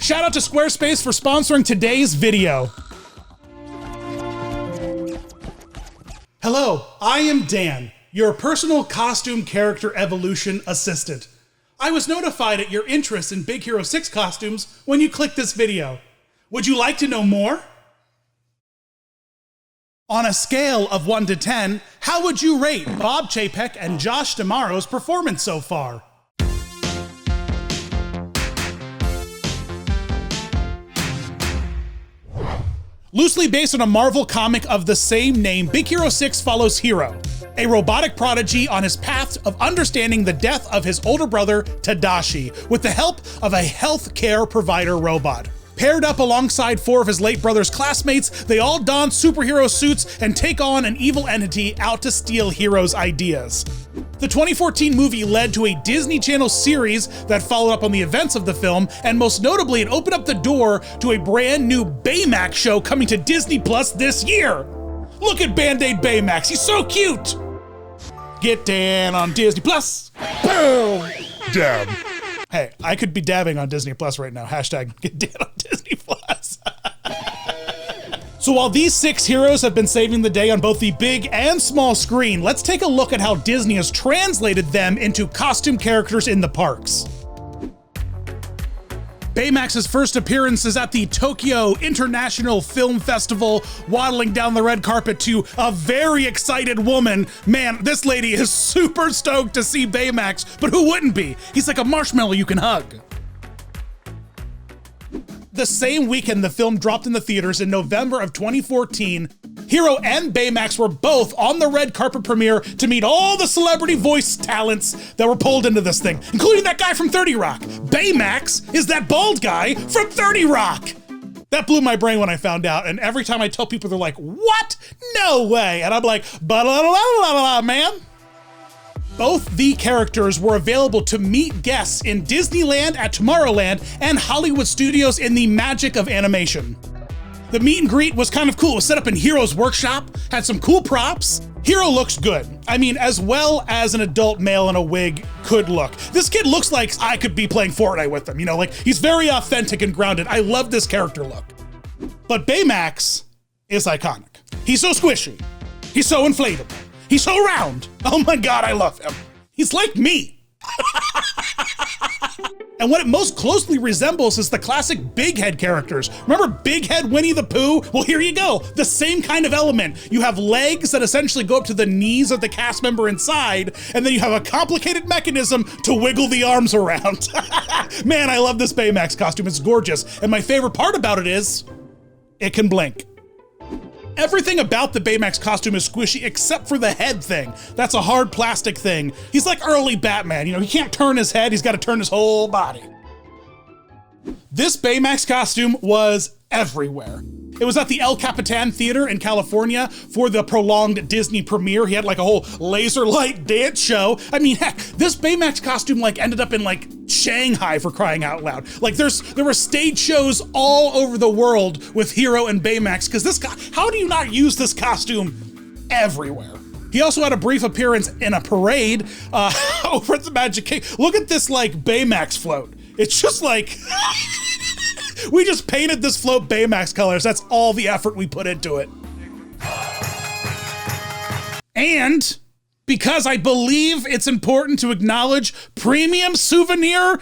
Shout out to Squarespace for sponsoring today's video. Hello, I am Dan, your personal costume character evolution assistant. I was notified at your interest in Big Hero 6 costumes when you clicked this video. Would you like to know more? On a scale of 1 to 10, how would you rate Bob Chapek and Josh D'Amaro's performance so far? Loosely based on a Marvel comic of the same name, Big Hero 6 follows Hero, a robotic prodigy on his path of understanding the death of his older brother, Tadashi, with the help of a healthcare provider robot. Paired up alongside 4 of his late brother's classmates, they all don superhero suits and take on an evil entity out to steal Hero's ideas. The 2014 movie led to a Disney Channel series that followed up on the events of the film, and most notably, it opened up the door to a brand new Baymax show coming to Disney Plus this year. Look at Band-Aid Baymax, he's so cute! Get Dan on Disney Plus. Boom! Dab. Hey, I could be dabbing on Disney Plus right now. Hashtag get Dan on Disney Plus. So while these 6 heroes have been saving the day on both the big and small screen, let's take a look at how Disney has translated them into costume characters in the parks. Baymax's first appearance is at the Tokyo International Film Festival, waddling down the red carpet to a very excited woman. Man, this lady is super stoked to see Baymax, but who wouldn't be? He's like a marshmallow you can hug. The same weekend the film dropped in the theaters in November of 2014, Hero and Baymax were both on the red carpet premiere to meet all the celebrity voice talents that were pulled into this thing, including that guy from 30 Rock. Baymax is that bald guy from 30 Rock. That blew my brain when I found out, and every time I tell people, they're like, what? No way. And I'm like, ba-la-la-la-la-la, man. Both the characters were available to meet guests in Disneyland at Tomorrowland and Hollywood Studios in the magic of animation. The meet and greet was kind of cool. It was set up in Hero's workshop, had some cool props. Hero looks good. I mean, as well as an adult male in a wig could look. This kid looks like I could be playing Fortnite with him, you know, like he's very authentic and grounded. I love this character look. But Baymax is iconic. He's so squishy. He's so inflatable. He's so round. Oh my God, I love him. He's like me. And what it most closely resembles is the classic Big Head characters. Remember Big Head Winnie the Pooh? Well, here you go. The same kind of element. You have legs that essentially go up to the knees of the cast member inside, and then you have a complicated mechanism to wiggle the arms around. Man, I love this Baymax costume. It's gorgeous. And my favorite part about it is, it can blink. Everything about the Baymax costume is squishy except for the head thing. That's a hard plastic thing. He's like early Batman, you know, he can't turn his head, he's gotta turn his whole body. This Baymax costume was everywhere. It was at the El Capitan Theater in California for the prolonged Disney premiere. He had like a whole laser light dance show. I mean, heck, this Baymax costume like ended up in like Shanghai, for crying out loud. Like there were stage shows all over the world with Hero and Baymax, because this guy, how do you not use this costume everywhere? He also had a brief appearance in a parade over at the Magic Kingdom. Look at this like Baymax float. It's just like, we just painted this float Baymax colors. That's all the effort we put into it. And because I believe it's important to acknowledge premium souvenir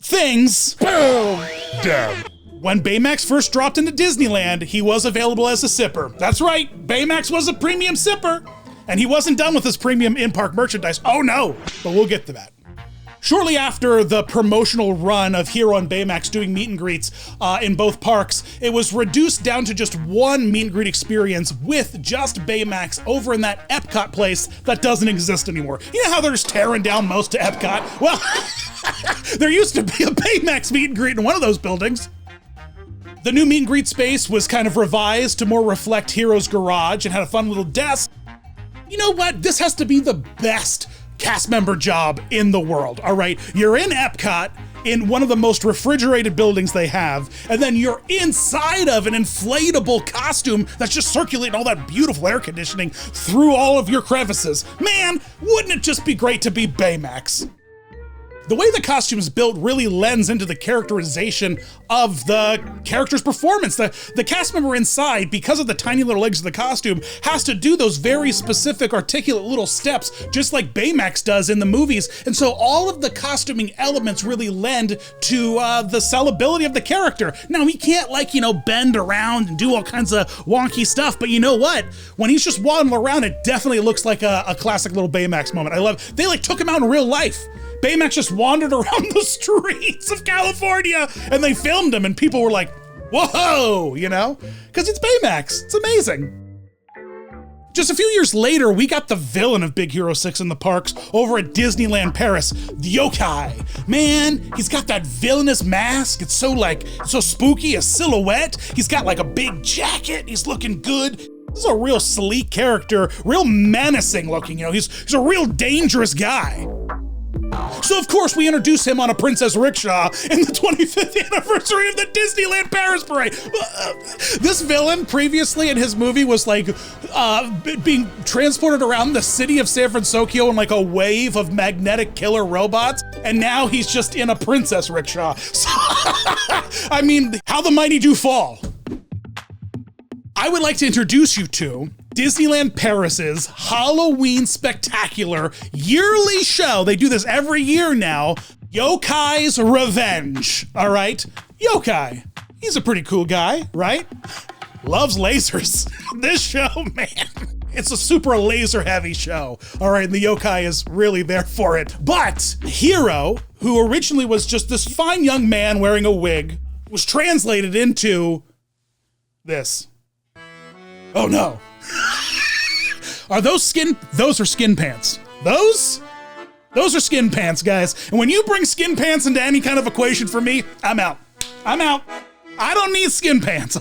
things. Boom! Damn. When Baymax first dropped into Disneyland, he was available as a sipper. That's right, Baymax was a premium sipper. And he wasn't done with his premium in-park merchandise. Oh no, but we'll get to that. Shortly after the promotional run of Hero and Baymax doing meet and greets in both parks, it was reduced down to just one meet and greet experience with just Baymax over in that EPCOT place that doesn't exist anymore. You know how they're just tearing down most of EPCOT? Well, there used to be a Baymax meet and greet in one of those buildings. The new meet and greet space was kind of revised to more reflect Hero's garage and had a fun little desk. You know what? This has to be the best cast member job in the world, all right? You're in EPCOT, in one of the most refrigerated buildings they have, and then you're inside of an inflatable costume that's just circulating all that beautiful air conditioning through all of your crevices. Man, wouldn't it just be great to be Baymax? The way the costume is built really lends into the characterization of the character's performance. The cast member inside, because of the tiny little legs of the costume, has to do those very specific articulate little steps, just like Baymax does in the movies. And so all of the costuming elements really lend to the sellability of the character. Now, he can't, like, bend around and do all kinds of wonky stuff, but you know what? When he's just waddling around, it definitely looks like a classic little Baymax moment. I love, they like took him out in real life. Baymax just wandered around the streets of California and they filmed him and people were like, whoa, because it's Baymax. It's amazing. Just a few years later, we got the villain of Big Hero 6 in the parks over at Disneyland Paris, the Yokai. Man, he's got that villainous mask. It's so spooky, a silhouette. He's got like a big jacket. He's looking good. This is a real sleek character, real menacing looking, he's a real dangerous guy. So of course we introduce him on a princess rickshaw in the 25th anniversary of the Disneyland Paris parade. This villain previously in his movie was like being transported around the city of San Francisco in like a wave of magnetic killer robots, and now he's just in a princess rickshaw. So, I mean, how the mighty do fall. I would like to introduce you to Disneyland Paris's Halloween Spectacular yearly show. They do this every year now. Yokai's Revenge, all right? Yokai, he's a pretty cool guy, right? Loves lasers. This show, man, it's a super laser heavy show, all right? And the Yokai is really there for it. But Hero, who originally was just this fine young man wearing a wig, was translated into this. Oh no. Those are skin pants. Those are skin pants, guys. And when you bring skin pants into any kind of equation for me, I'm out. I don't need skin pants.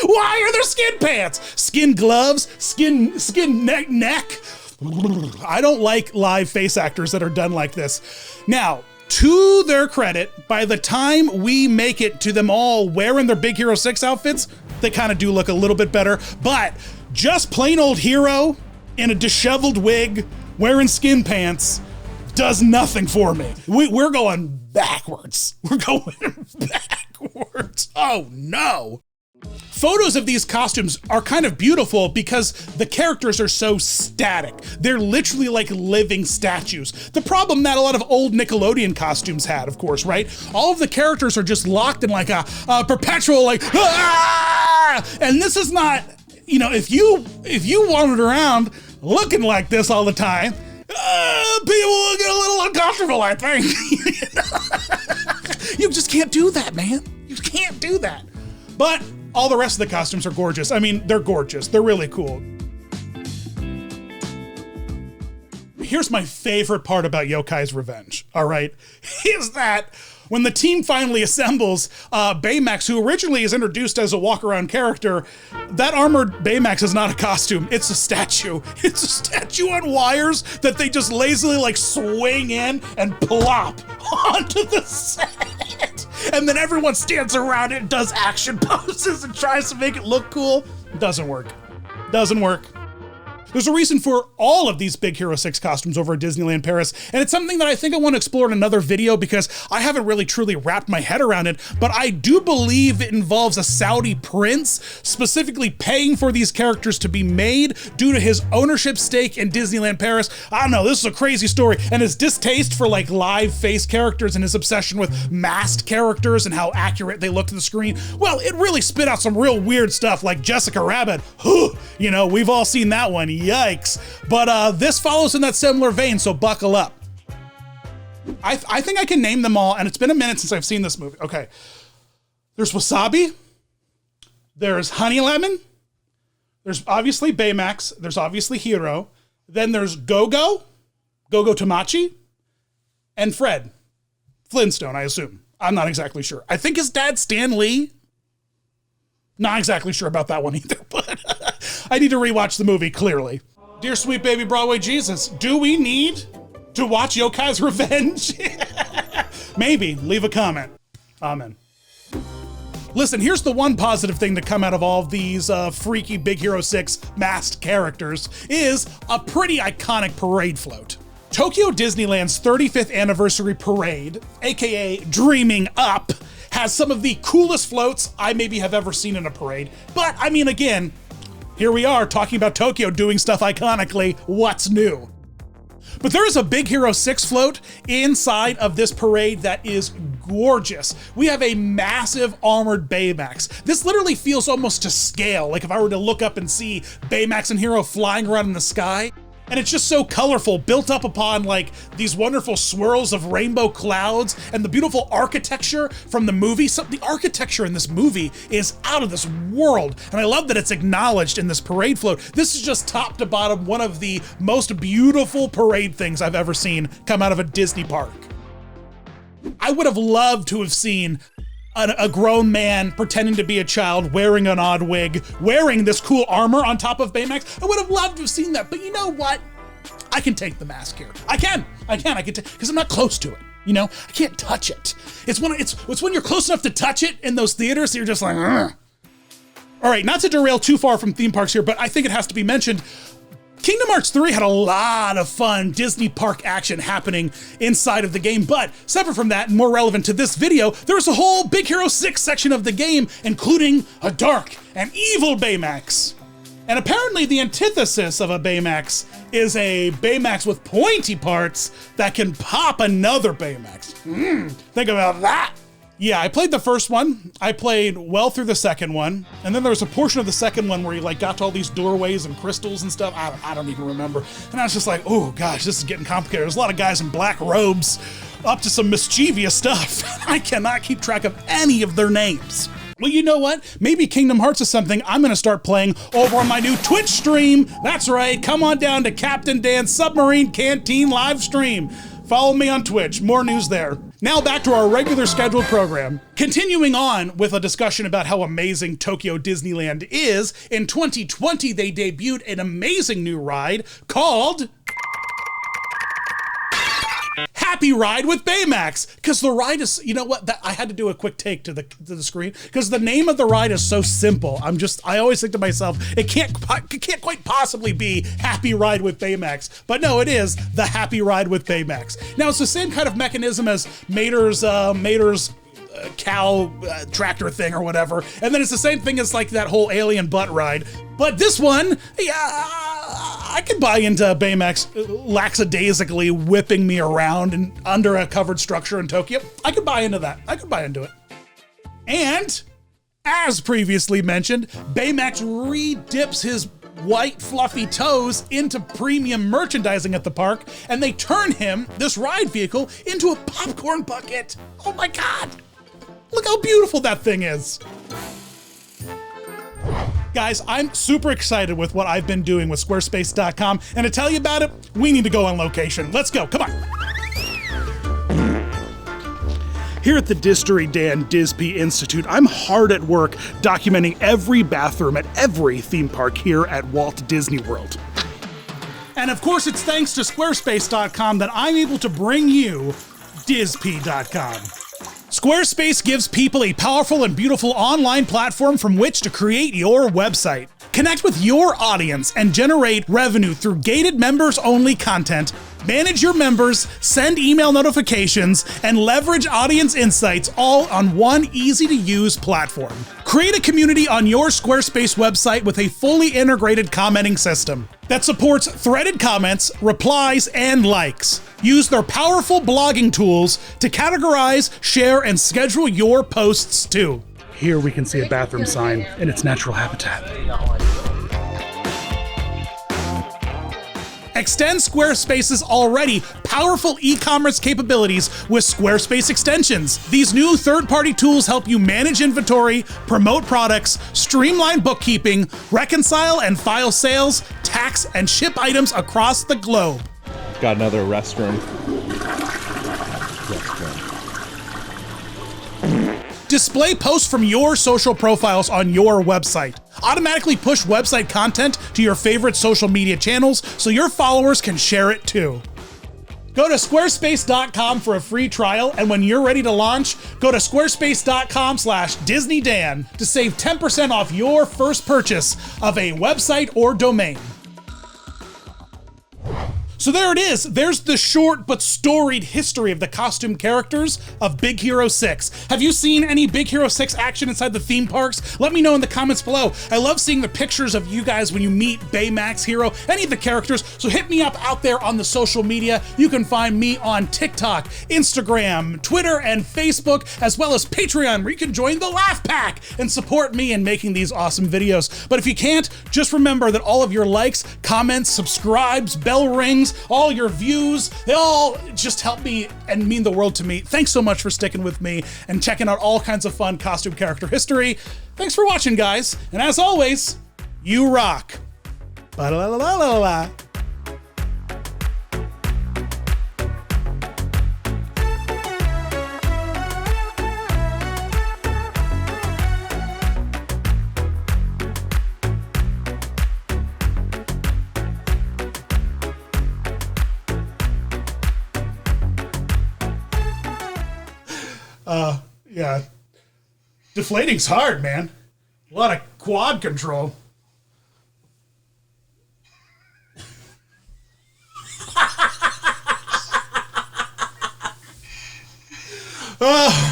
Why are there skin pants? Skin gloves, skin neck. I don't like live face actors that are done like this. Now, to their credit, by the time we make it to them all wearing their Big Hero 6 outfits, they kind of do look a little bit better, but just plain old Hero in a disheveled wig, wearing skin pants, does nothing for me. We're going backwards. Oh no. Photos of these costumes are kind of beautiful because the characters are so static. They're literally like living statues. The problem that a lot of old Nickelodeon costumes had, of course, right? All of the characters are just locked in like a perpetual like, ah! And this is not, if you wandered around looking like this all the time, people will get a little uncomfortable, I think. You just can't do that, man. You can't do that. But all the rest of the costumes are gorgeous. I mean, they're gorgeous. They're really cool. Here's my favorite part about Yokai's Revenge, all right? Is that when the team finally assembles, Baymax, who originally is introduced as a walk-around character, that armored Baymax is not a costume, it's a statue. It's a statue on wires that they just lazily like swing in and plop onto the set. And then everyone stands around it and does action poses and tries to make it look cool. Doesn't work. Doesn't work. There's a reason for all of these Big Hero 6 costumes over at Disneyland Paris, and it's something that I think I want to explore in another video because I haven't really truly wrapped my head around it, but I do believe it involves a Saudi prince specifically paying for these characters to be made due to his ownership stake in Disneyland Paris. I don't know, this is a crazy story, and his distaste for like live face characters and his obsession with masked characters and how accurate they look to the screen, well, it really spit out some real weird stuff like Jessica Rabbit. We've all seen that one. Yikes. But this follows in that similar vein, so buckle up. I think I can name them all, and it's been a minute since I've seen this movie. Okay. There's Wasabi. There's Honeylemon. There's obviously Baymax. There's obviously Hero. Then there's GoGo, GoGo Tamachi, and Fred Flintstone, I assume. I'm not exactly sure. I think his dad, Stan Lee. Not exactly sure about that one either, but I need to rewatch the movie, clearly. Dear sweet baby Broadway Jesus, do we need to watch Yokai's Revenge? Maybe. Leave a comment. Amen. Listen, here's the one positive thing to come out of all of these freaky Big Hero 6 masked characters is a pretty iconic parade float. Tokyo Disneyland's 35th anniversary parade, aka Dreaming Up, has some of the coolest floats I maybe have ever seen in a parade. But I mean, again, here we are talking about Tokyo doing stuff iconically. What's new? But there is a Big Hero 6 float inside of this parade that is gorgeous. We have a massive armored Baymax. This literally feels almost to scale, like if I were to look up and see Baymax and Hero flying around in the sky. And it's just so colorful, built up upon like these wonderful swirls of rainbow clouds and the beautiful architecture from the movie. So the architecture in this movie is out of this world. And I love that it's acknowledged in this parade float. This is just top to bottom one of the most beautiful parade things I've ever seen come out of a Disney park. I would have loved to have seen a grown man pretending to be a child, wearing an odd wig, wearing this cool armor on top of Baymax. I would have loved to have seen that, but you know what? I can take the mask here. I can because I'm not close to it. You know, I can't touch it. It's when you're close enough to touch it in those theaters that you're just like, ugh. All right, not to derail too far from theme parks here, but I think it has to be mentioned. Kingdom Hearts 3 had a lot of fun Disney park action happening inside of the game, but separate from that and more relevant to this video, there was a whole Big Hero 6 section of the game, including a dark and evil Baymax. And apparently the antithesis of a Baymax is a Baymax with pointy parts that can pop another Baymax. Think about that. Yeah, I played the first one. I played well through the second one. And then there was a portion of the second one where you like got to all these doorways and crystals and stuff. I don't even remember. And I was just like, oh gosh, this is getting complicated. There's a lot of guys in black robes up to some mischievous stuff. I cannot keep track of any of their names. Well, you know what? Maybe Kingdom Hearts is something I'm gonna start playing over on my new Twitch stream. That's right, come on down to Captain Dan's Submarine Canteen live stream. Follow me on Twitch, more news there. Now back to our regular scheduled program. Continuing on with a discussion about how amazing Tokyo Disneyland is, in 2020 they debuted an amazing new ride called Happy Ride with Baymax, because the ride is, you know what, I had to do a quick take to the screen, because the name of the ride is so simple. I always think to myself, it can't quite possibly be Happy Ride with Baymax, but no, it is the Happy Ride with Baymax. Now, it's the same kind of mechanism as Mater's cow tractor thing or whatever, and then it's the same thing as like that whole alien butt ride. But this one, yeah, I could buy into Baymax lackadaisically whipping me around and under a covered structure in Tokyo. I could buy into that. I could buy into it. And as previously mentioned, Baymax re-dips his white fluffy toes into premium merchandising at the park, and they turn him, this ride vehicle, into a popcorn bucket. Oh my God. Look how beautiful that thing is. Guys, I'm super excited with what I've been doing with Squarespace.com, and to tell you about it, we need to go on location. Let's go, come on. Here at the DIStory Dan DISP Institute, I'm hard at work documenting every bathroom at every theme park here at Walt Disney World. And of course, it's thanks to Squarespace.com that I'm able to bring you DISP.com. Squarespace gives people a powerful and beautiful online platform from which to create your website. Connect with your audience and generate revenue through gated members-only content, manage your members, send email notifications, and leverage audience insights all on one easy-to-use platform. Create a community on your Squarespace website with a fully integrated commenting system that supports threaded comments, replies, and likes. Use their powerful blogging tools to categorize, share, and schedule your posts too. Here we can see a bathroom sign in its natural habitat. Extend Squarespace's already powerful e-commerce capabilities with Squarespace extensions. These new third-party tools help you manage inventory, promote products, streamline bookkeeping, reconcile and file sales, tax, and ship items across the globe. Got another restroom. Display posts from your social profiles on your website. Automatically push website content to your favorite social media channels so your followers can share it too. Go to squarespace.com for a free trial, and when you're ready to launch, go to squarespace.com/DisneyDan to save 10% off your first purchase of a website or domain. So there it is. There's the short but storied history of the costume characters of Big Hero 6. Have you seen any Big Hero 6 action inside the theme parks? Let me know in the comments below. I love seeing the pictures of you guys when you meet Baymax Hero, any of the characters. So hit me up out there on the social media. You can find me on TikTok, Instagram, Twitter, and Facebook, as well as Patreon, where you can join the Laugh Pack and support me in making these awesome videos. But if you can't, just remember that all of your likes, comments, subscribes, bell rings, all your views, they all just help me and mean the world to me. Thanks so much for sticking with me and checking out all kinds of fun costume character history. Thanks for watching, guys. And as always, you rock. Ba-la-la-la-la-la. Yeah. Deflating's hard, man. A lot of quad control. Oh.